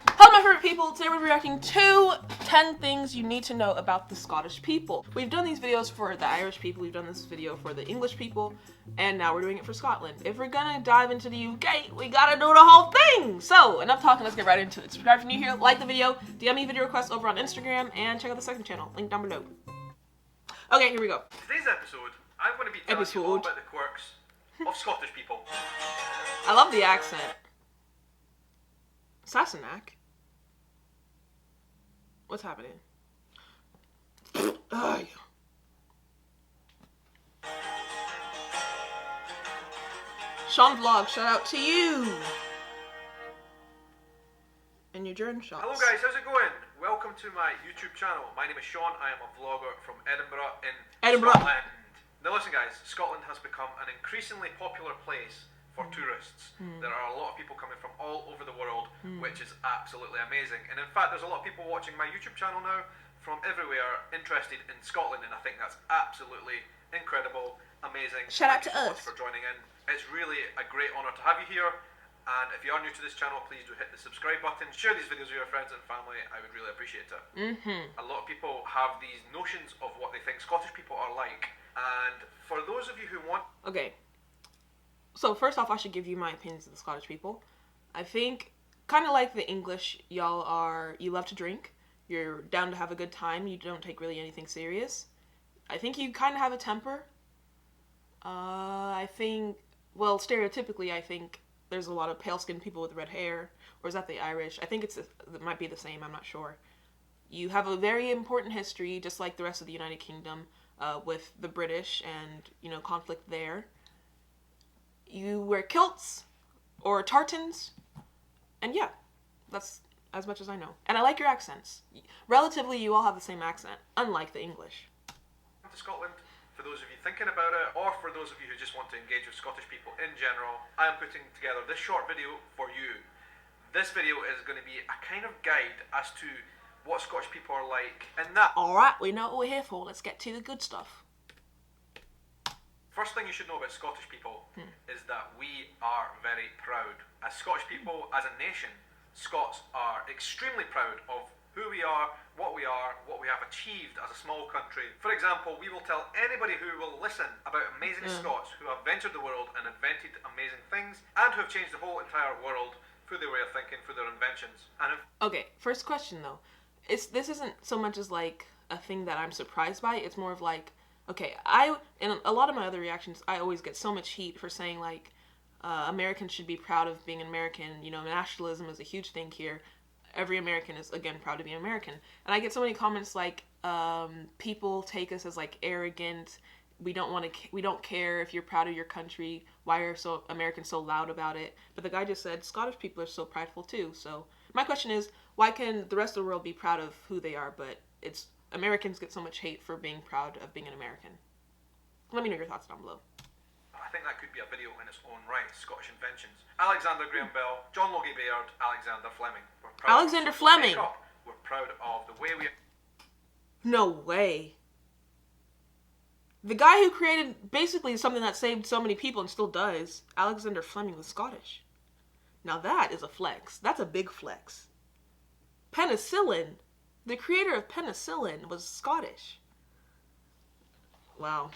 Hello my favorite people, today we're reacting to 10 things you need to know about the Scottish people. We've done these videos for the Irish people, we've done this video for the English people, and now we're doing it for Scotland. If we're gonna dive into the UK, we gotta do the whole thing! So, enough talking, let's get right into it. Subscribe if you're new here, like the video, DM me video requests over on Instagram, and check out the second channel, link down below. Okay, here we go. Today's episode, I'm going to be telling you all about the quirks of Scottish people. I love the accent. Sassenach? What's happening? Sean Vlog, shout out to you! And your journey shots. Hello guys, how's it going? Welcome to my YouTube channel. My name is Sean, I am a vlogger from Edinburgh in Scotland. Now listen guys, Scotland has become an increasingly popular place for tourists. There are a lot of people coming from all over the world, which is absolutely amazing. And in fact, there's a lot of people watching my YouTube channel now from everywhere interested in Scotland, and I think that's absolutely incredible, amazing. Shout out to us. Thank you so much for joining in. It's really a great honour to have you here. And if you are new to this channel, please do hit the subscribe button. Share these videos with your friends and family. I would really appreciate it. A lot of people have these notions of what they think Scottish people are like. And for those of you who want... Okay. So first off, I should give you my opinions of the Scottish people. I think, kind of like the English, you love to drink. You're down to have a good time. You don't take really anything serious. I think you kind of have a temper. I think, well, stereotypically, I think there's a lot of pale-skinned people with red hair. Or is that the Irish? I think it might be the same, I'm not sure. You have a very important history, just like the rest of the United Kingdom, with the British and, conflict there. You wear kilts or tartans, and yeah, that's as much as I know. And I like your accents. Relatively, you all have the same accent, unlike the English. To Scotland, for those of you thinking about it, or for those of you who just want to engage with Scottish people in general, I am putting together this short video for you. This video is going to be a kind of guide as to what Scottish people are like, and that... Alright, we know what we're here for. Let's get to the good stuff. First thing you should know about Scottish people is that we are very proud. As Scottish people, as a nation, Scots are extremely proud of who we are, what we have achieved as a small country. For example, we will tell anybody who will listen about amazing Scots who have ventured the world and invented amazing things and who have changed the whole entire world through their way of thinking, through their inventions. Okay, first question though. This isn't so much as like a thing that I'm surprised by, it's more of like, okay, in a lot of my other reactions, I always get so much heat for saying, like, Americans should be proud of being an American. Nationalism is a huge thing here. Every American is, again, proud to be an American. And I get so many comments like, people take us as, like, arrogant. We don't care if you're proud of your country. Why are Americans so loud about it? But the guy just said Scottish people are so prideful, too. So my question is, why can the rest of the world be proud of who they are, but Americans get so much hate for being proud of being an American? Let me know your thoughts down below. I think that could be a video in its own right. Scottish inventions. Alexander Graham Bell, John Logie Baird, Alexander Fleming. Alexander Fleming! We're proud of the way we... No way. The guy who created basically something that saved so many people and still does, Alexander Fleming, was Scottish. Now that is a flex. That's a big flex. Penicillin. The creator of penicillin was Scottish. Wow.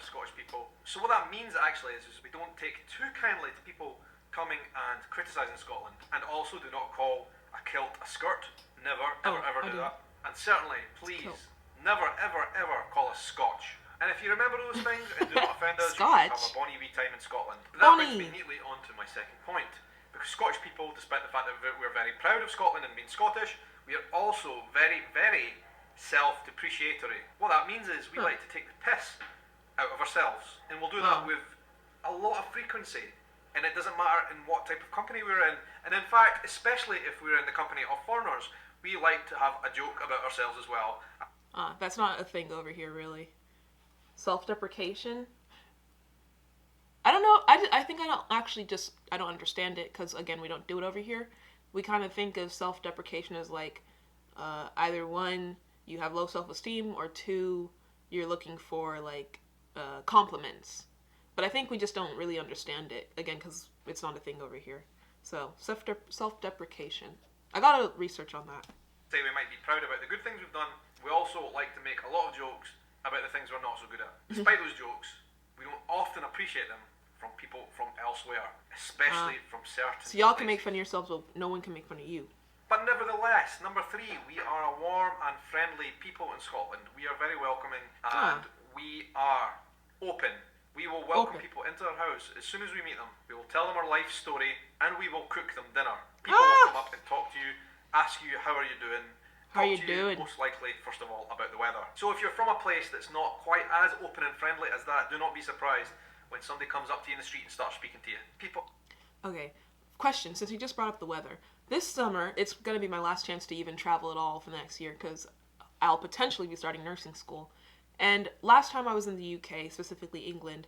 Scottish people. So what that means actually is we don't take too kindly to people coming and criticising Scotland, and also do not call a kilt a skirt. Never, ever do that. And certainly, please, never, ever call us Scotch. And if you remember those things and do not offend us, you should have a bonny wee time in Scotland. But that brings me neatly on to my second point. Because Scottish people, despite the fact that we're very proud of Scotland and being Scottish, we are also very, very self-depreciatory. What that means is we like to take the piss out of ourselves. And we'll do that with a lot of frequency. And it doesn't matter in what type of company we're in. And in fact, especially if we're in the company of foreigners, we like to have a joke about ourselves as well. That's not a thing over here, really. Self-deprecation? I don't know. I think I don't understand it, because, again, we don't do it over here. We kind of think of self-deprecation as, like, either one, you have low self-esteem, or two, you're looking for, like, compliments. But I think we just don't really understand it, again, because it's not a thing over here. So, self-deprecation. I gotta research on that. Say we might be proud about the good things we've done. We also like to make a lot of jokes about the things we're not so good at. Despite those jokes, we don't often appreciate them from people from elsewhere, especially from certain So y'all can places. make fun of yourselves, but no one can make fun of you. But nevertheless, number 3, we are a warm and friendly people in Scotland. We are very welcoming and we are open. We will welcome people into our house as soon as we meet them. We will tell them our life story and we will cook them dinner. People will come up and talk to you, ask you how are you doing. How are you doing? Most likely, first of all, about the weather. So if you're from a place that's not quite as open and friendly as that, do not be surprised when somebody comes up to you in the street and starts speaking to you. People. Okay, question, since you just brought up the weather. This summer, it's going to be my last chance to even travel at all for the next year, because I'll potentially be starting nursing school. And last time I was in the UK, specifically England,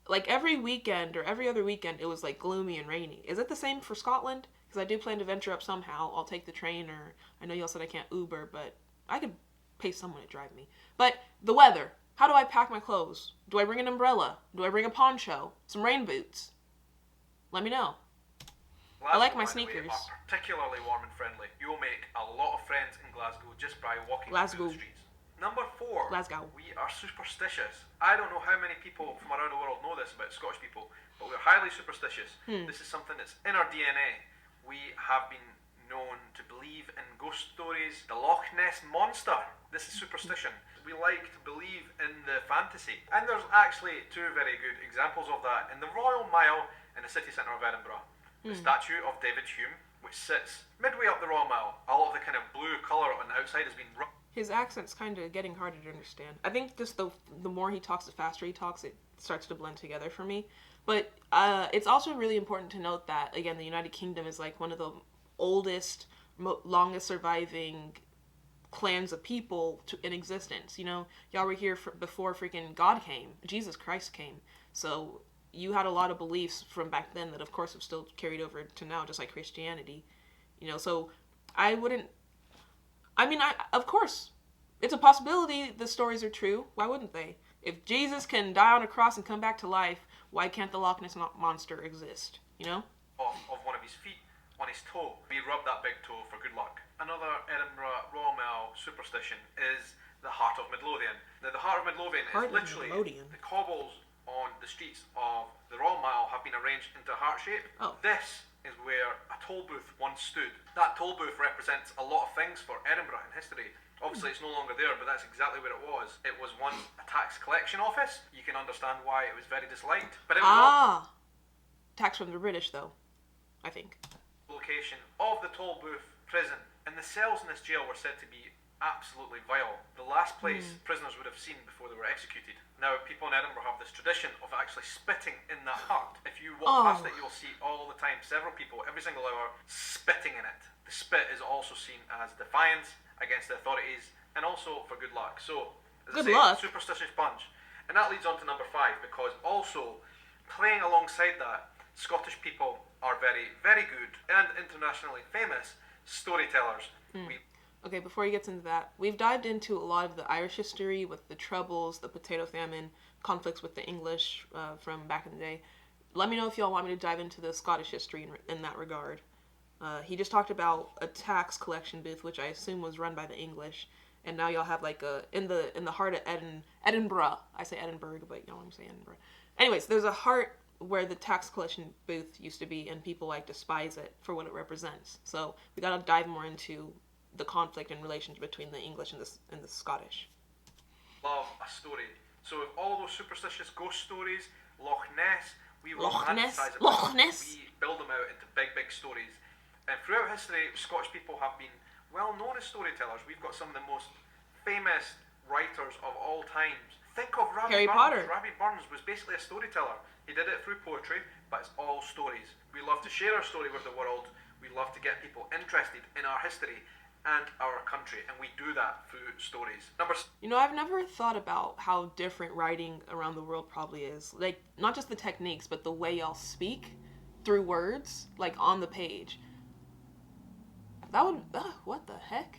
like every weekend or every other weekend, it was like gloomy and rainy. Is it the same for Scotland? Because I do plan to venture up somehow. I'll take the train, or I know y'all said I can't Uber, but I could pay someone to drive me. But the weather. How do I pack my clothes? Do I bring an umbrella? Do I bring a poncho? Some rain boots? Let me know. I like my sneakers. Are particularly warm and friendly. You will make a lot of friends in Glasgow just by walking through the streets. Number 4, Glasgow. We are superstitious. I don't know how many people from around the world know this about Scottish people, but we're highly superstitious. This is something that's in our DNA. We have been known to believe in ghost stories, the Loch Ness Monster. This is superstition. We like to believe in the fantasy. And there's actually 2 very good examples of that. In the Royal Mile in the city centre of Edinburgh, the statue of David Hume, which sits midway up the Royal Mile. All of the kind of blue colour on the outside has been His accent's kind of getting harder to understand. I think just the more he talks, the faster he talks, it starts to blend together for me. But it's also really important to note that, again, the United Kingdom is like one of the oldest, longest surviving clans of people in existence. You know, y'all were here before freaking God came. Jesus Christ came. So you had a lot of beliefs from back then that, of course, have still carried over to now, just like Christianity. You know, so of course, it's a possibility the stories are true. Why wouldn't they? If Jesus can die on a cross and come back to life, why can't the Loch Ness Monster exist? You know? Of one of his feet on his toe. We rub that big toe for good luck. Another Edinburgh Royal Mile superstition is the Heart of Midlothian. Now, the Heart of Midlothian is literally the cobbles on the streets of the Royal Mile have been arranged into heart shape. This is where a toll booth once stood. That toll booth represents a lot of things for Edinburgh in history. Obviously, it's no longer there, but that's exactly where it was. It was once a tax collection office. You can understand why it was very disliked. But it was tax from the British, though, I think. Location of the toll booth prison. And the cells in this jail were said to be absolutely vile. The last place prisoners would have seen before they were executed. Now, people in Edinburgh have this tradition of actually spitting in that heart. If you walk past it, you'll see all the time several people, every single hour, spitting in it. The spit is also seen as defiance against the authorities and also for good luck. So, as I say, superstitious bunch. And that leads on to number 5, because also playing alongside that, Scottish people are very, very good and internationally famous storytellers. Okay, before he gets into that, we've dived into a lot of the Irish history with the Troubles, the Potato Famine, conflicts with the English from back in the day. Let me know if y'all want me to dive into the Scottish history in that regard. He just talked about a tax collection booth, which I assume was run by the English, and now y'all have like in the heart of Edinburgh. I say Edinburgh, but y'all want to say Edinburgh. Anyways, there's a heart where the tax collection booth used to be, and people like despise it for what it represents. So we gotta dive more into the conflict and relations between the English and the Scottish. Love a story. So with all those superstitious ghost stories, Loch Ness, we romanticize it. Loch Ness. We build them out into big, big stories. And throughout history, Scottish people have been well known as storytellers. We've got some of the most famous writers of all times. Think of Harry Potter. Rabbie Burns was basically a storyteller. He did it through poetry, but it's all stories. We love to share our story with the world. We love to get people interested in our history and our country, and we do that through stories. You know, I've never thought about how different writing around the world probably is. Like, not just the techniques, but the way y'all speak through words, like on the page. That would, what the heck?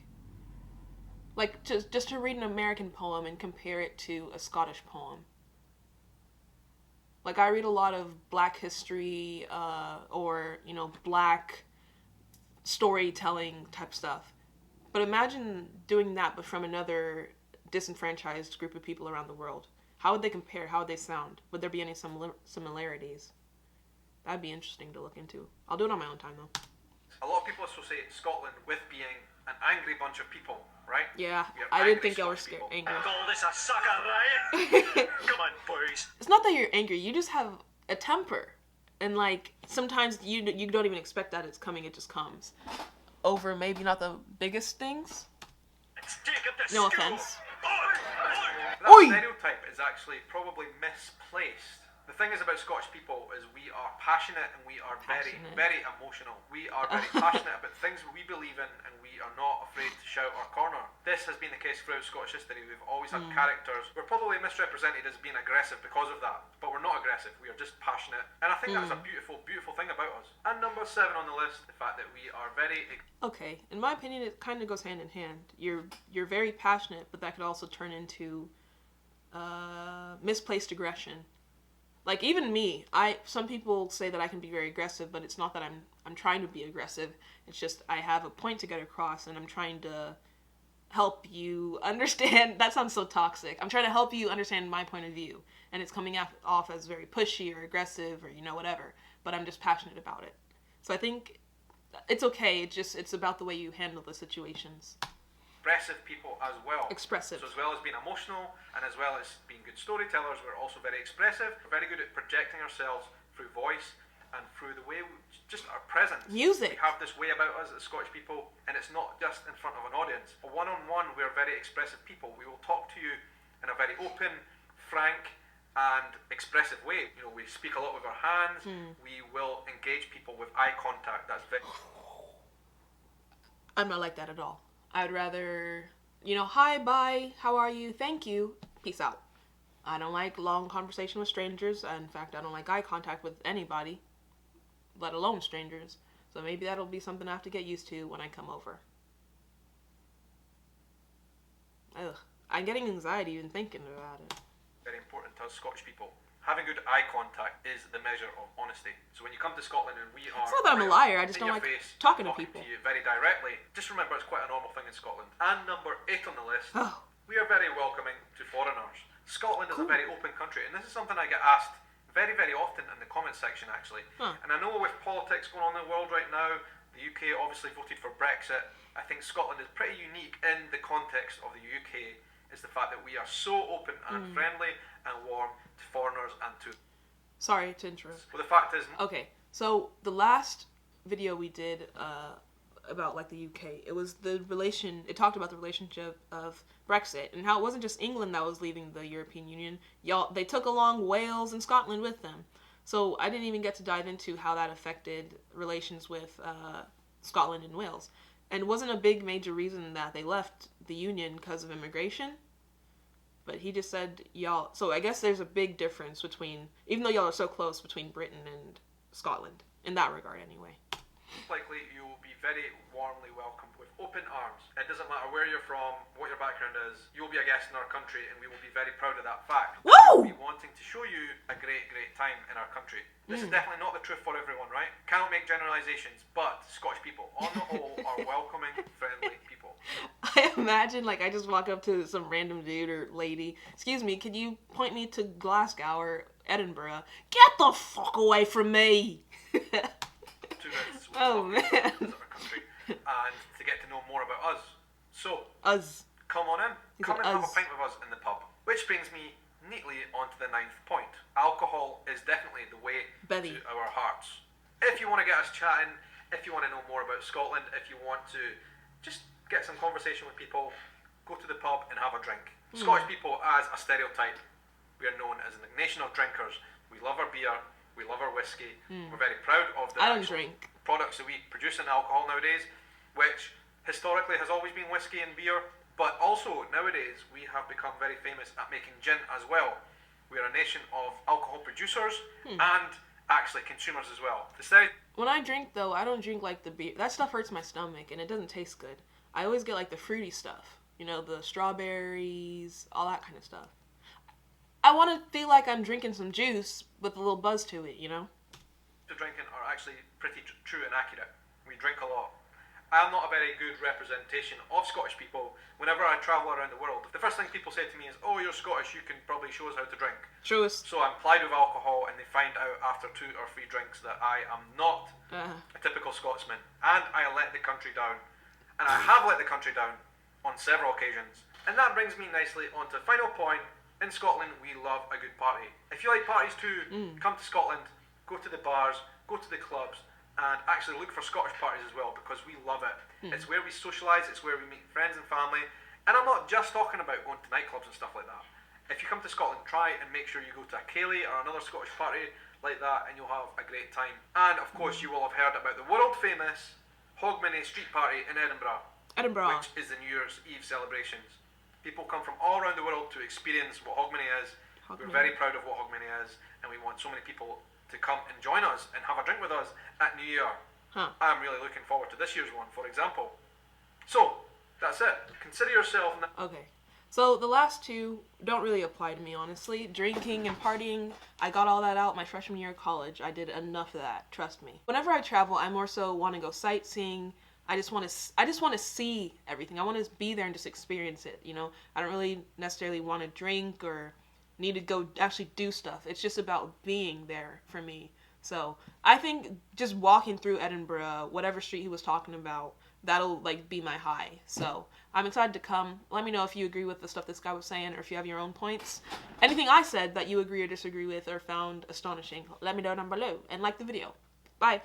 Like, just to read an American poem and compare it to a Scottish poem. Like, I read a lot of Black history, or, you know, Black storytelling type stuff. But imagine doing that, but from another disenfranchised group of people around the world. How would they compare? How would they sound? Would there be any similarities? That'd be interesting to look into. I'll do it on my own time, though. A lot of people associate Scotland with being an angry bunch of people, right? Yeah, I did think y'all were scared, angry. Call this a sucker riot? Come on, boys. It's not that you're angry. You just have a temper. And, like, sometimes you don't even expect that it's coming. It just comes. Over maybe not the biggest things. Let's take up the No school. offense. That Oi! stereotype is actually probably misplaced. The thing is about Scottish people is we are passionate and we are very, very emotional. We are very passionate about things we believe in and we are not afraid to shout our corner. This has been the case throughout Scottish history. We've always had characters. We're probably misrepresented as being aggressive because of that, but we're not aggressive. We are just passionate. And I think that's a beautiful, beautiful thing about us. And number 7 on the list, the fact that we are very... Okay, in my opinion, it kind of goes hand in hand. You're very passionate, but that could also turn into misplaced aggression. Like, even me, some people say that I can be very aggressive, but it's not that I'm trying to be aggressive. It's just I have a point to get across, and I'm trying to help you understand. That sounds so toxic. I'm trying to help you understand my point of view, and it's coming off as very pushy or aggressive or, you know, whatever. But I'm just passionate about it. So I think it's okay. It's about the way you handle the situations. Expressive people as well. Expressive. So as well as being emotional and as well as being good storytellers, we're also very expressive. We're very good at projecting ourselves through voice and through the way just our presence. Music. We have this way about us as Scottish people, and it's not just in front of an audience. A one-on-one, we're very expressive people. We will talk to you in a very open, frank, and expressive way. You know, we speak a lot with our hands. We will engage people with eye contact. That's very... I'm not like that at all. I'd rather, you know, hi, bye, how are you, thank you, peace out. I don't like long conversation with strangers. In fact, I don't like eye contact with anybody, let alone strangers. So maybe that'll be something I have to get used to when I come over. Ugh, I'm getting anxiety even thinking about it. Very important to us Scottish people. Having good eye contact is the measure of honesty. So when you come to Scotland and we are... It's not that I'm a liar, I just don't like talking to people. To you very directly. Just remember it's quite a normal thing in Scotland. And number 8 on the list, Oh. we are very welcoming to foreigners. Scotland is a very open country, and this is something I get asked very, very often in the comments section actually. And I know with politics going on in the world right now, the UK obviously voted for Brexit. I think Scotland is pretty unique in the context of the UK, is the fact that we are so open and friendly and warm to foreigners and to... Sorry to interrupt. Well, the fact is... Okay, so the last video we did about, like, the UK, it talked about the relationship of Brexit and how it wasn't just England that was leaving the European Union. They took along Wales and Scotland with them. So I didn't even get to dive into how that affected relations with Scotland and Wales. And it wasn't a big major reason that they left the Union because of immigration. But he just said, y'all... So I guess there's a big difference between... Even though y'all are so close, between Britain and Scotland. In that regard, anyway. Likely you will be very warmly welcomed with open arms. It doesn't matter where you're from, what your background is. You will be a guest in our country and we will be very proud of that fact. Woo! We'll be wanting to show you a great, great time in our country. This is definitely not the truth for everyone, right? Cannot make generalizations, but Scottish people, on the whole, are welcoming, friendly people. I imagine, like, I just walk up to some random dude or lady. Excuse me, could you point me to Glasgow or Edinburgh? Get the fuck away from me! Oh, man. Our country, and to get to know more about us. So, Us. come on in. Come and have a us. pint with us in the pub. Which brings me neatly onto the 9th point. Alcohol is definitely the way Betty. to our hearts. If you want to get us chatting, if you want to know more about Scotland, if you want to just get some conversation with people, go to the pub and have a drink. Scottish people, as a stereotype, we are known as the nation of drinkers. We love our beer, we love our whiskey, we're very proud of the I don't drink. products that we produce in alcohol nowadays, which historically has always been whiskey and beer, but also nowadays we have become very famous at making gin as well. We are a nation of alcohol producers and actually consumers as well. When I drink, though, I don't drink, like, the beer. That stuff hurts my stomach, and it doesn't taste good. I always get, like, the fruity stuff. You know, the strawberries, all that kind of stuff. I want to feel like I'm drinking some juice with a little buzz to it, you know? Drinking are actually pretty true and accurate. We drink a lot. I'm not a very good representation of Scottish people. Whenever I travel around the world, the first thing people say to me is, "Oh, you're Scottish, you can probably show us how to drink." Show us. So I'm plied with alcohol, and they find out after 2 or 3 drinks that I am not a typical Scotsman, and I let the country down. And I have let the country down on several occasions. And that brings me nicely on to the final point. In Scotland, we love a good party. If you like parties too, come to Scotland, go to the bars, go to the clubs, and actually look for Scottish parties as well, because we love it. It's where we socialise, it's where we meet friends and family. And I'm not just talking about going to nightclubs and stuff like that. If you come to Scotland, try and make sure you go to a Ceilidh or another Scottish party like that, and you'll have a great time. And of course, you will have heard about the world famous Hogmanay Street Party in Edinburgh, which is the New Year's Eve celebrations. People come from all around the world to experience what Hogmanay is. We're very proud of what Hogmanay is, and we want so many people to come and join us and have a drink with us at New Year. I'm really looking forward to this year's one, for example. So, that's it. Consider yourself... Okay. So the last two don't really apply to me, honestly. Drinking and partying, I got all that out my freshman year of college. I did enough of that, trust me. Whenever I travel, I more so want to go sightseeing. I just want to see everything. I want to be there and just experience it, you know? I don't really necessarily want to drink or need to go actually do stuff. It's just about being there for me. So I think just walking through Edinburgh, whatever street he was talking about, that'll like be my high. So I'm excited to come. Let me know if you agree with the stuff this guy was saying, or if you have your own points. Anything I said that you agree or disagree with or found astonishing, let me know down below and like the video. Bye.